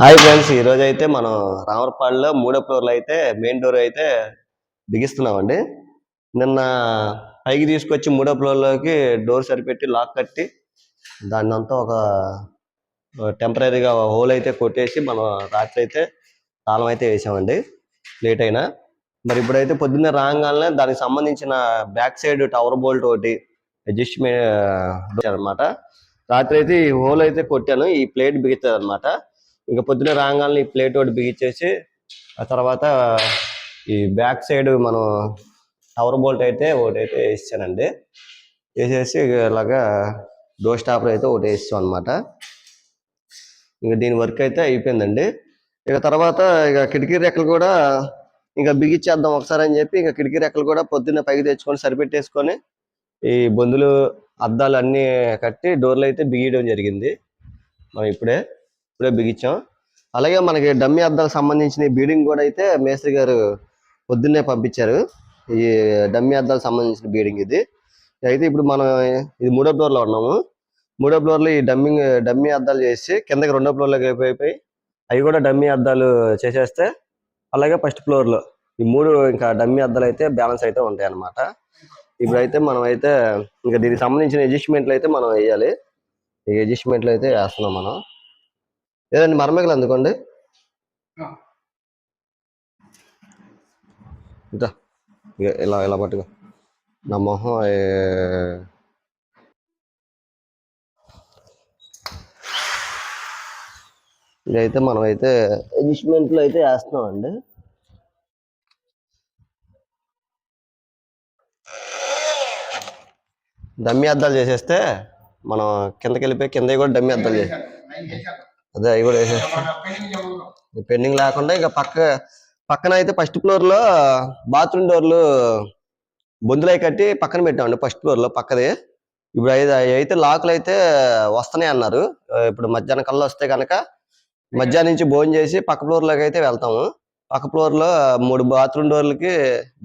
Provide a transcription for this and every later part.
Hi friends, ఈరోజు అయితే మనం రామరపాడులో 3వ ఫ్లోర్లో అయితే మెయిన్ డోర్ అయితే బిగిస్తున్నామండి. నిన్న పైకి తీసుకొచ్చి 3వ ఫ్లోర్లోకి డోర్ సరిపెట్టి లాక్ కట్టి దాన్ని అంతా ఒక టెంపరీగా హోల్ అయితే కొట్టేసి మనం రాత్రి అయితే తాళం అయితే వేసామండి. లేట్ అయినా మరి ఇప్పుడైతే పొద్దున్నే రాగానే దానికి సంబంధించిన బ్యాక్ సైడ్ టవర్ బోల్ట్ ఒకటి అడ్జస్ట్మెంట్ అనమాట. రాత్రి అయితే ఈ హోల్ అయితే కొట్టాను, ఈ ప్లేట్ బిగుతుంది అనమాట. ఇంకా పొద్దున రాగానే ఈ ప్లేట్ ఒకటి బిగించేసి ఆ తర్వాత ఈ బ్యాక్ సైడ్ మనం టవర్ బోల్ట్ అయితే ఒకటి అయితే వేసానండి. వేసేసి ఇలాగా డోర్ స్టాపర్ అయితే ఒకటి వేసాం అనమాట. ఇంకా దీని వర్క్ అయితే అయిపోయిందండి. ఇక తర్వాత ఇక కిటికీ రెక్కలు కూడా ఇంకా బిగించేద్దాం ఒకసారి అని చెప్పి ఇంకా కిటికీ రెక్కలు కూడా పొద్దున్న పైకి తెచ్చుకొని సరిపెట్టేసుకొని ఈ బొందులు అద్దాలు అన్నీ కట్టి డోర్లు అయితే బిగియడం జరిగింది. మనం ఇప్పుడే బిగించాం. అలాగే మనకి డమ్మీ అద్దాలకు సంబంధించిన బీడింగ్ కూడా అయితే మేస్త్రి గారు పొద్దున్నే పంపించారు. ఈ డమ్మీ అద్దాలకు సంబంధించిన బీడింగ్ ఇది అయితే ఇప్పుడు మనం ఇది 3వ ఫ్లోర్లో ఉన్నాము. 3వ ఫ్లోర్లో ఈ డమ్మీ అద్దాలు చేసి కిందకి 2వ ఫ్లోర్లోకి అయిపోయి అవి కూడా డమ్మీ అద్దాలు చేసేస్తే అలాగే ఫస్ట్ ఫ్లోర్లో ఈ 3 ఇంకా డమ్మీ అద్దాలు అయితే బ్యాలెన్స్ అయితే ఉంటాయి అన్నమాట. ఇప్పుడైతే మనం అయితే ఇంకా దీనికి సంబంధించిన అడ్జస్ట్మెంట్లు అయితే మనం వేయాలి. ఈ అడ్జస్ట్మెంట్లు అయితే వేస్తున్నాం మనం. లేదండి మరమగలు అందుకోండి. ఇంకా ఇలా ఇలా పట్టుకో నా మొహం. ఇదైతే మనం అయితే అడ్జస్ట్మెంట్లు అయితే వేస్తున్నాం అండి. డమ్మీ అద్దాలు చేసేస్తే మనం కిందకి వెళ్ళిపోయి కింద కూడా డమ్మీ అద్దాలు చేసి అదే అవి కూడా వేసేస్తాం. పెండింగ్ లేకుండా ఇంకా పక్కన అయితే ఫస్ట్ ఫ్లోర్లో బాత్రూమ్ డోర్లు బొందులై కట్టి పక్కన పెట్టామండి. ఫస్ట్ ఫ్లోర్లో పక్కది ఇప్పుడు అయితే లాకులు అయితే వస్తున్నాయి అన్నారు. ఇప్పుడు మధ్యాహ్నం కల్లా వస్తే కనుక మధ్యాహ్నం నుంచి భోజనం చేసి పక్క ఫ్లోర్లోకి అయితే వెళ్తాము. పక్క ఫ్లోర్లో 3 బాత్రూమ్ డోర్లకి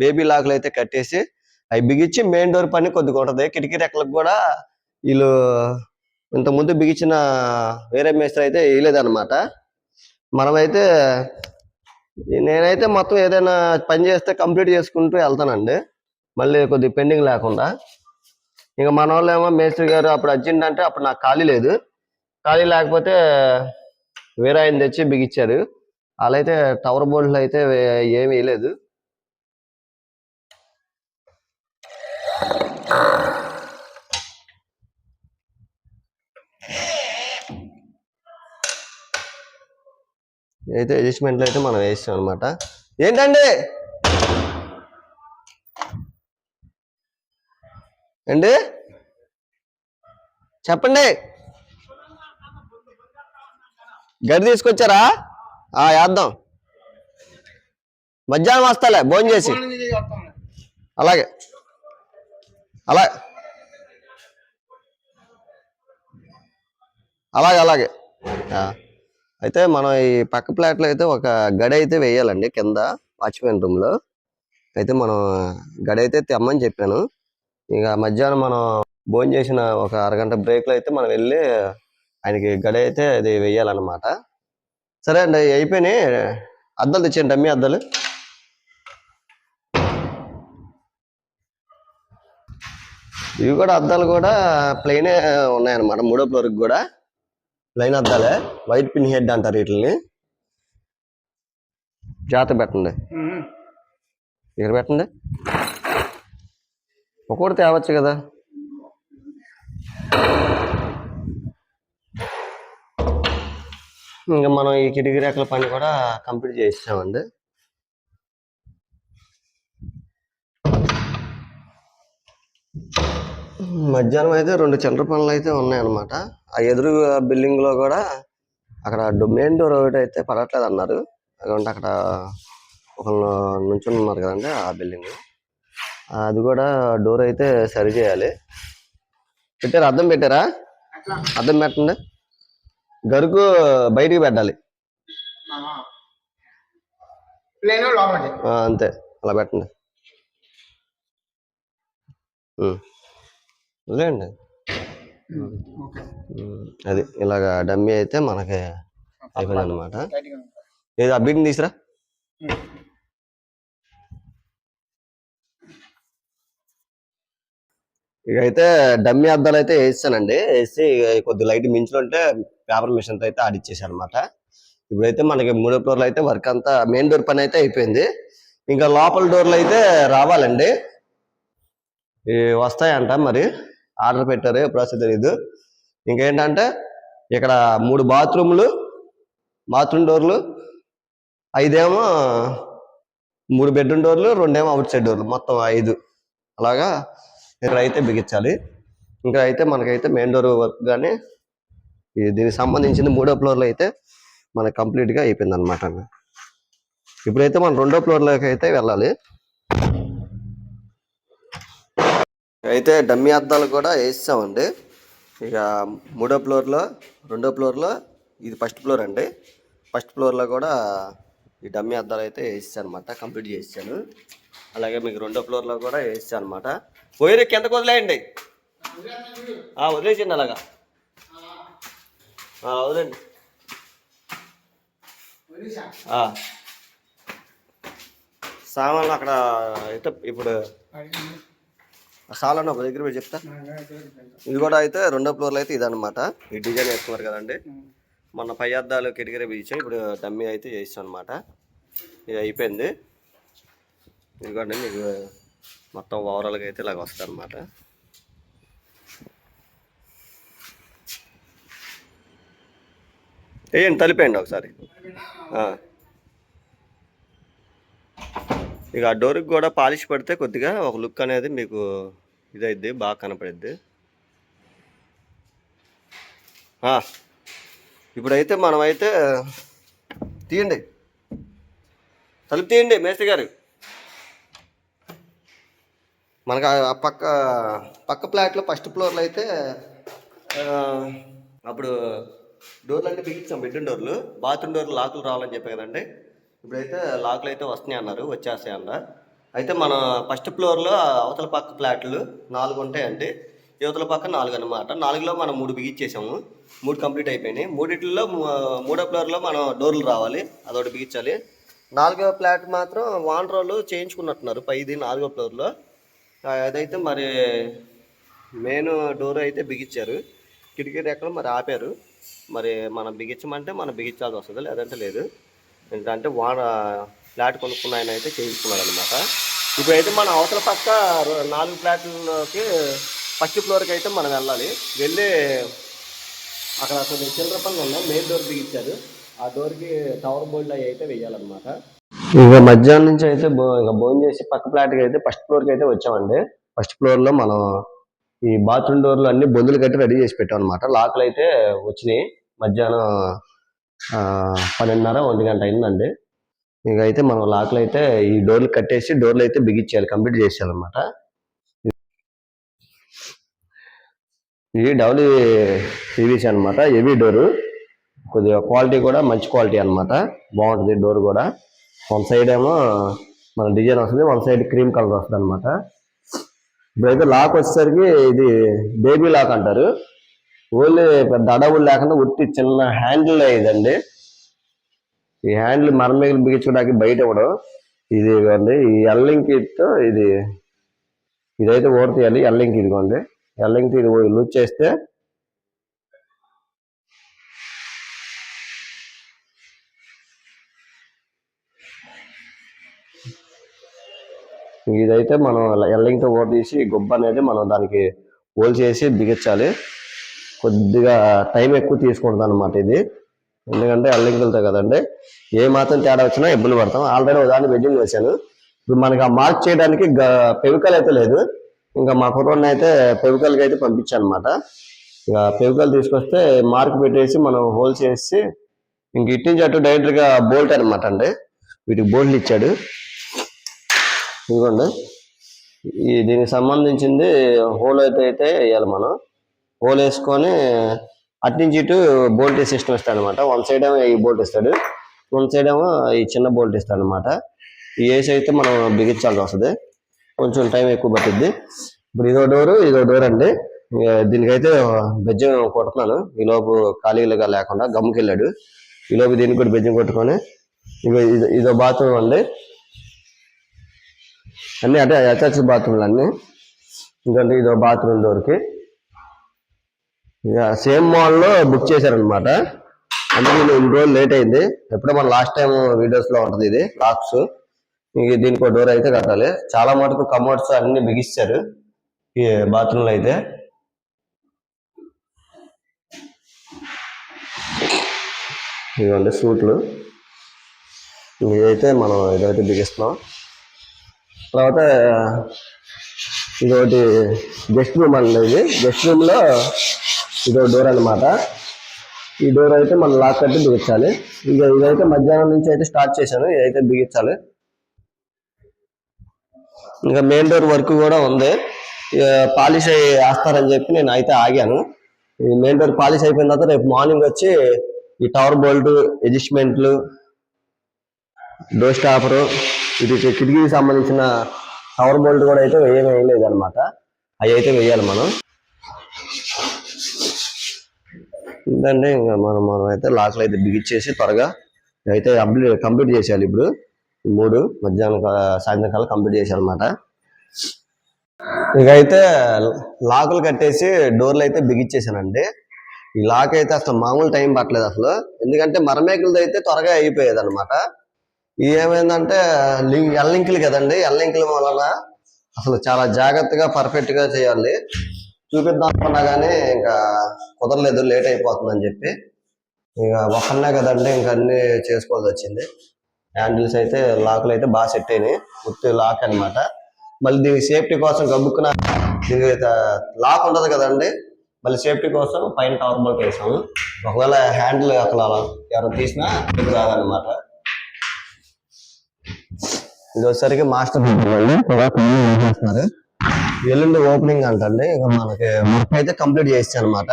బేబీ లాకులు అయితే కట్టేసి అవి బిగించి మెయిన్ డోర్ పని కొద్దిగా ఉంటుంది. కిటికీ రెక్కలకు కూడా వీళ్ళు ఇంతకుముందు బిగించిన వేరే మేస్త్రి అయితే వేయలేదన్నమాట. మనమైతే నేనైతే మొత్తం ఏదైనా పని చేస్తే కంప్లీట్ చేసుకుంటూ వెళ్తానండి, మళ్ళీ కొద్దిగా పెండింగ్ లేకుండా. ఇంకా మన వాళ్ళు ఏమో మేస్త్రి గారు అప్పుడు అర్జెంట్ అంటే అప్పుడు నాకు ఖాళీ లేదు. ఖాళీ లేకపోతే వేరే ఆయన తెచ్చి బిగించారు. వాళ్ళైతే టవర్ బోల్ట్లు అయితే ఏమి వేయలేదు. అయితే అడ్జస్ట్మెంట్లు అయితే మనం వేసాం అనమాట. ఏంటండి అండి చెప్పండి. గడి తీసుకొచ్చారా? వేద్దాం. మధ్యాహ్నం వస్తాలే భోజనం చేసి. అలాగే అలాగే అలాగే అలాగే అయితే మనం ఈ పక్క ప్లాట్లో అయితే ఒక గడి అయితే వేయాలండి కింద వాచ్మెన్ రూమ్లో. అయితే మనం గడి అయితే తెమ్మని చెప్పాను. ఇక మధ్యాహ్నం మనం భోజనం చేసిన ఒక అరగంట బ్రేక్లో అయితే మనం వెళ్ళి ఆయనకి గడి అయితే అది వేయాలన్నమాట. సరే అండి, అయిపోయినాయి. అద్దాలు తెచ్చేయండి, డమ్మీ అద్దాలు. ఇవి కూడా అద్దాలు కూడా ప్లెయినే ఉన్నాయన్నమాట. 3వ ఫ్లోర్కి కూడా ప్లెయిన్ అద్దాలే, వైట్ పిన్ హెడ్ అంటారు వీటిని. జాగ్రత్త పెట్టండి, ఇక్కడ పెట్టండి. ఒక్కొక్కటి తేవచ్చు కదా. ఇంకా మనం ఈ కిటికీ రేకుల పని కూడా కంప్లీట్ చేసామండి. మధ్యాహ్నం అయితే 2 చిల్లర పనులు అయితే ఉన్నాయన్నమాట. ఆ ఎదురు బిల్డింగ్లో కూడా అక్కడ మెయిన్ డోర్ ఒకటి అయితే పడట్లేదు అన్నారు. అక్కడ ఒకళ్ళు నుంచుని ఉన్నారు కదండి ఆ బిల్డింగ్, అది కూడా డోర్ అయితే సరి చేయాలి. పెట్టారా? అద్దం పెట్టారా? అద్దం పెట్టండి. గరుకు బయటికి పెట్టాలి అంతే, అలా పెట్టండి. వదిలేండి. అది ఇలాగా డమ్మీ అయితే మనకి అయిపోయింది అనమాట. ఏదో ఆ బీట్ని తీసురా. ఇక అయితే డమ్మీ అద్దాలు అయితే వేస్తానండి. వేసి కొద్ది లైట్ మించులుంటే పేపర్ మిషన్తో అయితే ఆడిచ్చేసాను అనమాట. ఇప్పుడైతే మనకి 3వ ఫ్లోర్లో అయితే వర్క్ అంతా మెయిన్ డోర్ పని అయితే అయిపోయింది. ఇంకా లోపల డోర్లు అయితే రావాలండి. వస్తాయంట, మరి ఆర్డర్ పెట్టారు, ఎప్పుడు వస్తే తెలీదు. ఇంకేంటంటే ఇక్కడ 3 బాత్రూమ్ డోర్లు, 5 ఏమో 3 బెడ్రూమ్ డోర్లు, 2 ఏమో అవుట్ సైడ్ డోర్లు, మొత్తం 5 అలాగా ఇక్కడ అయితే బిగించాలి. ఇంకా అయితే మనకైతే మెయిన్ డోర్ వర్క్ కానీ దీనికి సంబంధించింది 3వ ఫ్లోర్లో అయితే మనకు కంప్లీట్గా అయిపోయింది అనమాట. ఇప్పుడైతే మనం 2వ ఫ్లోర్లోకి అయితే వెళ్ళాలి. అయితే డమ్మీ అద్దాలు కూడా వేసామండి. ఇక 3వ ఫ్లోర్లో, 2వ ఫ్లోర్లో, ఇది ఫస్ట్ ఫ్లోర్ అండి. ఫస్ట్ ఫ్లోర్లో కూడా ఈ డమ్మీ అద్దాలు అయితే వేసాను అనమాట, కంప్లీట్ చేసాను. అలాగే మీకు 2వ ఫ్లోర్లో కూడా వేసాను అనమాట. పోయి కిందకు వదిలేయండి, వదిలేసిండి అలాగా వదిలేండి. సామాన్లు అక్కడ అయితే ఇప్పుడు సామాన్లు ఒక దగ్గర మీరు చెప్తా. ఇది కూడా అయితే 2వ ఫ్లోర్లో అయితే ఇదనమాట. ఈ డిజైన్ వేసుకున్నారు కదండి, మొన్న పై అద్దాలు కిటికీ బిగించాం, ఇప్పుడు డమ్మీ అయితే చేసాం అనమాట. ఇది అయిపోయింది. ఇదిగోండి మీకు మొత్తం ఓవరాల్గా అయితే ఇలాగ వస్తుంది అనమాట. వేయండి, తలిపేయండి ఒకసారి. ఇక ఆ డోర్కి కూడా పాలిష్ పడితే కొద్దిగా ఒక లుక్ అనేది మీకు ఇదైద్ది, బాగా కనపడిద్ది. ఇప్పుడైతే మనమైతే తీయండి, తలుపు తీయండి మేస్త్రి గారు. మనకు ఆ పక్క ఫ్లాట్లో ఫస్ట్ ఫ్లోర్లో అయితే అప్పుడు డోర్లు అంటే బిగించాం, బెడ్రూమ్ డోర్లు. బాత్రూమ్ డోర్లు లాకులు రావాలని చెప్పే కదండి. ఇప్పుడైతే లాకులు అయితే వస్తున్నాయి అన్నారు, వచ్చేస్తాయి అన్న. అయితే మన ఫస్ట్ ఫ్లోర్లో అవతల పక్క ఫ్లాట్లు 4 ఉంటాయండి, యువతల పక్క 4 అనమాట. 4లో మనం 3 బిగించేసాము, 3 కంప్లీట్ అయిపోయినాయి. 3లో 3వ ఫ్లోర్లో మనం డోర్లు రావాలి, అదొకటి బిగించాలి. 4వ ఫ్లాట్ మాత్రం వాండ్రోలు చేయించుకున్నట్టున్నారు పైది 4వ ఫ్లోర్లో. అదైతే మరి మెయిన్ డోర్ అయితే బిగించారు, కిటికీ రెక్కలు మరి ఆపారు. మరి మనం బిగించమంటే మనం బిగించాల్సి వస్తుంది, లేదంటే లేదు. ఎందుకంటే ఫ్లాట్ కొనుక్కున్న ఆయన అయితే చేయించుకున్నాడు అనమాట. ఇప్పుడైతే మన అవతల పక్క 4 ఫ్లాట్లలోకి ఫస్ట్ ఫ్లోర్కి అయితే మనం వెళ్ళాలి. వెళ్ళి అక్కడ కొన్ని చిల్లర పనులు ఉన్నాయి, మెయిన్ డోర్ బిగించారు, ఆ డోర్కి టవర్ బోల్డ్ అవి అయితే వేయాలన్నమాట. ఇక మధ్యాహ్నం నుంచి అయితే ఇంకా భోజనం చేసి పక్క ఫ్లాట్కి అయితే ఫస్ట్ ఫ్లోర్కి అయితే వచ్చామండి. ఫస్ట్ ఫ్లోర్లో మనం ఈ బాత్రూమ్ డోర్లు అన్ని బొందులు కట్టి రెడీ చేసి పెట్టాం అనమాట. లాకులు అయితే వచ్చినాయి, మధ్యాహ్నం 12:30, 1 గంట అయిందండి. ఇక అయితే మనం లాకులు అయితే ఈ డోర్లు కట్టేసి డోర్లు అయితే బిగించేయాలి, కంప్లీట్ చేసేయాలన్నమాట. ఇది PVC అనమాట, హెవీ డోరు, కొద్దిగా క్వాలిటీ కూడా మంచి క్వాలిటీ అనమాట, బాగుంటుంది డోర్ కూడా. 1 సైడ్ ఏమో మన డిజైన్ వస్తుంది, 1 సైడ్ క్రీమ్ కలర్ వస్తుంది అనమాట. ఇప్పుడైతే లాక్ వచ్చేసరికి ఇది బేబీ లాక్ అంటారు, ఓన్లీ పెద్ద అడవులు లేకుండా ఉట్టి చిన్న హ్యాండిల్ ఇదండి. ఈ హ్యాండిల్ మరమేలు బిగించుకోవడానికి బయట ఇవ్వడం, ఇది ఇవ్వండి. ఈ ఎల్లింకితో ఇదైతే ఓడతీయాలి, ఎల్లింకి ఇదిగోండి. ఎల్లింకి ఇది లూజ్ చేస్తే ఇదైతే మనం ఎల్లింగ్తో ఓడ తీసి గొబ్బ అనేది మనం దానికి హోల్ చేసి బిగించాలి. కొద్దిగా టైం ఎక్కువ తీసుకుంటుంది అనమాట ఇది, ఎందుకంటే ఎల్లింగ్లతో కదండి, ఏ మాత్రం తేడా వచ్చినా ఇబ్బంది పడతాం. ఆల్రెడీ ఉదాహరణ వెడ్డింగ్ వేసాను. ఇప్పుడు మనకి ఆ మార్క్ చేయడానికి పెవికల్ అయితే లేదు, ఇంకా మా కుర్రోడిని అయితే పెవికల్కి అయితే పంపించాను అనమాట. ఇక పెవికల్ తీసుకొస్తే మార్క్ పెట్టేసి మనం హోల్ చేసి ఇంక ఇటు నుంచి అటు డైరెక్ట్గా బోల్ట్ అనమాట అండి, వీటికి బోల్ట్లు ఇచ్చాడు. ఇదిగోండి, దీనికి సంబంధించింది హోల్ అయితే వేయాలి మనం. హోల్ వేసుకొని అటు నుంచి ఇటు బోల్ట్ సిస్టమ్ ఇస్తాడు అనమాట. 1 సైడ్ ఏమో ఈ బోల్ట్ ఇస్తాడు, 1 సైడ్ ఏమో ఈ చిన్న బోల్ట్ ఇస్తాడు అనమాట. ఈ ఏసి అయితే మనం బిగించాల్సి వస్తుంది, కొంచెం టైం ఎక్కువ పట్టిద్ది. ఇప్పుడు ఇదో డోర్ అండి. దీనికైతే బెజ్జం కొడుతున్నాను, ఈలోపు ఖాళీలుగా లేకుండా గమ్ముకెళ్ళాడు. ఈలోపు దీనికి కూడా బెజ్జింగ్ కొట్టుకొని ఇదో బాత్రూమ్ అండి. అన్ని అంటే అటాచ్ బాత్రూమ్లు అన్ని. ఎందుకంటే ఇదో బాత్రూమ్ డోర్కి ఇక సేమ్ మాల్లో బుక్ చేశారనమాట. అందుకే ఇన్ని రోజులు లేట్ అయింది. ఎప్పుడో మన లాస్ట్ టైం వీడియోస్లో ఉంటుంది ఇది లాక్స్. దీనికి డోర్ అయితే కట్టాలి. చాలా మటుకు కమోడ్స్ అన్ని బిగిస్తారు ఈ బాత్రూంలో అయితే. ఇదిగోండి సూట్లు. ఇదైతే మనం ఇదైతే బిగిస్తున్నాం. తర్వాత ఇదొకటి గెస్ట్ రూమ్ అండి. ఇది గెస్ట్ రూమ్లో ఇదో డోర్ అనమాట. ఈ డోర్ అయితే మనం లాక్ కట్టి బిగించాలి. ఇదైతే మధ్యాహ్నం నుంచి అయితే స్టార్ట్ చేశాను. ఇదైతే బిగించాలి. ఇంకా మెయిన్ డోర్ వర్క్ కూడా ఉంది. పాలిష్ వేస్తారని చెప్పి నేను అయితే ఆగాను. ఈ మెయిన్ డోర్ పాలిష్ అయిపోయిన తర్వాత రేపు మార్నింగ్ వచ్చి ఈ టవర్ బోల్ట్, అడ్జస్ట్మెంట్లు, డోర్ స్టాపరు, ఇది కిటికీకి సంబంధించిన టవర్ బోల్ట్ కూడా అయితే ఏమీ వేయలేదు అనమాట. అవి అయితే వేయాలి మనం. ఎందుకంటే ఇంకా మనం అయితే లాక్లు అయితే బిగిచ్చేసి త్వరగా అయితే కంప్లీట్ చేసేయాలి. ఇప్పుడు 3 మధ్యాహ్నం సాయంత్రం కాలం కంప్లీట్ చేయాలన్నమాట. ఇక అయితే లాకులు కట్టేసి డోర్లు అయితే బిగిచ్చేసానండి. ఈ లాక్ అయితే అసలు మామూలు టైం పట్టలేదు అసలు. ఎందుకంటే మరమేకులది అయితే త్వరగా అయిపోయేది అనమాట. ఇది ఏమైందంటే ఎల్లింకులు కదండి. ఎల్లింకుల వలన అసలు చాలా జాగ్రత్తగా పర్ఫెక్ట్గా చేయాలి. చూపిద్దాం అనుకున్నా కానీ ఇంకా కుదరలేదు, లేట్ అయిపోతుందని చెప్పి. ఇక ఒక్కనే కదండి ఇంకా అన్ని చేసుకోవాల్సి వచ్చింది. హ్యాండిల్స్ అయితే లాకులు అయితే బాగా సెట్ అయినాయి. గుర్తు లాక్ అనమాట. మళ్ళీ దీనికి సేఫ్టీ కోసం గబుక్కున దీనికి లాక్ ఉండదు కదండి. మళ్ళీ సేఫ్టీ కోసం పైన టవర్ బోల్ట్ వేసాము. ఒకవేళ హ్యాండిల్ అక్కడ ఎవరైనా తీసినా ఇది రాదనమాట. ఇది వచ్చేసరికి మాస్టర్ చేస్తున్నారు. ఎల్లుండి ఓపెనింగ్ అంటండి. ఇక మనకి వర్క్ అయితే కంప్లీట్ చేస్తాను అనమాట.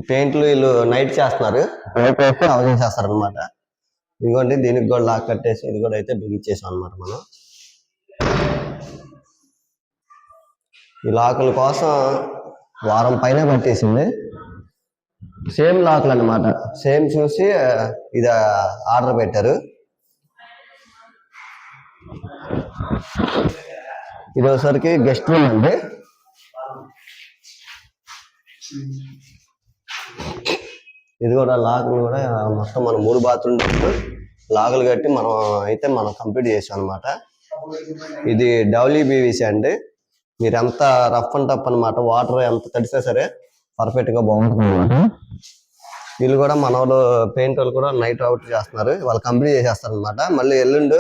పెయింట్లు వీళ్ళు నైట్ చేస్తున్నారు. నైట్ వేస్తే అవసరం చేస్తారు అనమాట. ఇదిగోండి దీనికి కూడా లాక్ కట్టేసి ఇది కూడా అయితే బిగిచ్చేసాం అనమాట మనం. ఈ లాకుల కోసం వారం పైన పట్టేసింది. సేమ్ లాకులు అనమాట. సేమ్ చూసి ఇది ఆర్డర్ పెట్టారు. ఇది వచ్చేసరికి గెస్ట్ రూమ్ అండి. ఇది కూడా లాకులు కూడా మొత్తం మనం 3 బాత్రూమ్ లాకులు కట్టి మనం కంప్లీట్ చేసాం అనమాట. ఇది WBVC అండి. మీరు ఎంత రఫ్ అండ్ టఫ్ అనమాట. వాటర్ ఎంత తడిసినా సరే పర్ఫెక్ట్ గా బాగుంటుంది అనమాట. వీళ్ళు కూడా మన వాళ్ళు పెయింట్ వాళ్ళు కూడా నైట్ అవుట్ చేస్తున్నారు. వాళ్ళు కంప్లీట్ చేసేస్తారు అనమాట. మళ్ళీ ఎల్లుండి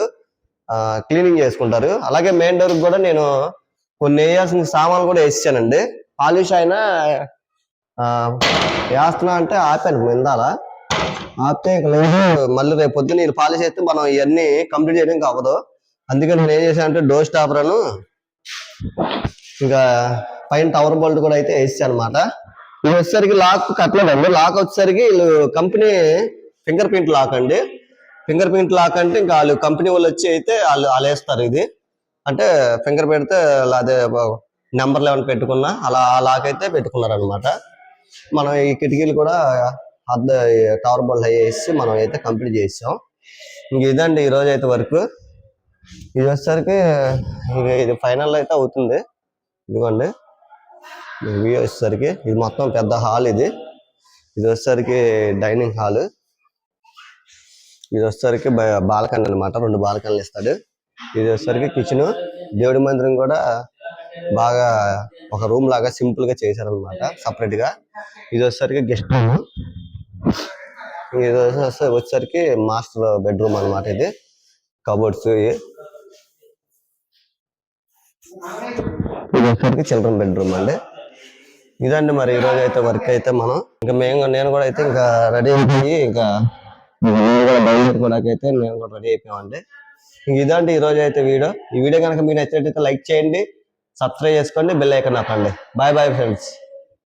క్లీనింగ్ చేసుకుంటారు. అలాగే మెయిన్ డోర్ కూడా నేను కొన్ని వేయాల్సిన సామాన్లు కూడా వేసానండి. పాలిష్ అయినా వేస్తున్నా అంటే ఆపాను ఇందాల. ఆపితే ఇక లేదు. మళ్ళీ రేపు పొద్దున్న నేను పాలిష్ అయితే మనం ఇవన్నీ కంప్లీట్ చేయడానికి అవ్వదు. అందుకని నేను ఏం చేశానంటే డోర్ స్టాపర్ను ఇంకా పైన టవర్ బోల్ట్ కూడా అయితే వేసాను అనమాట. ఇది వచ్చేసరికి లాక్ కట్టలేదండి. లాక్ వచ్చేసరికి వీళ్ళు కంపెనీ ఫింగర్ ప్రింట్ లాక్ అండి. ఫింగర్ ప్రింట్ లాక్ అంటే ఇంకా వాళ్ళు కంపెనీ వాళ్ళు వచ్చి అయితే వాళ్ళు వేస్తారు. ఇది అంటే ఫింగర్ పెడితే అదే నెంబర్లు ఏమైనా పెట్టుకున్నా అలా ఆ లాక్ అయితే పెట్టుకున్నారు అనమాట. మనం ఈ కిటికీలు కూడా టవర్ బోల్ట్ వేసి మనం అయితే కంప్లీట్ చేసాం. ఇంక ఇదండి ఈరోజు అయితే వర్క్. ఇది వచ్చేసరికి ఇది ఫైనల్ అయితే అవుతుంది. ఇదిగోండి వ్యూ వచ్చేసరికి ఇది మొత్తం పెద్ద హాల్. ఇది వచ్చేసరికి డైనింగ్ హాల్. ఇది వచ్చేసరికి బాల్కనీ అనమాట. 2 బాల్కనీలు ఇస్తాడు. ఇది వచ్చేసరికి కిచెన్. దేవుడి మందిరం కూడా బాగా ఒక రూమ్ లాగా సింపుల్ గా చేశారనమాట సపరేట్ గా. ఇది వచ్చేసరికి గెస్ట్ రూమ్. ఇది వచ్చేసరికి మాస్టర్ బెడ్రూమ్ అనమాట. ఇది కబోర్డ్స్. ఇది వచ్చేసరికి చిల్డ్రన్ బెడ్రూమ్ అండి. ఇదండి మరి ఈ రోజు అయితే వర్క్ అయితే మనం ఇంకా నేను కూడా అయితే ఇంకా రెడీ అయిపోయి ఇంకా బయలుదేరుకోవడానికి అయితే మేము కూడా రెడీ అయిపోయామండి. ఇదండి ఈ రోజు అయితే వీడియో. ఈ వీడియో కనుక మీకు నచ్చినట్లయితే లైక్ చేయండి, సబ్స్క్రైబ్ చేసుకోండి, బెల్ ఐకాన్ నొక్కండి. Bye bye friends.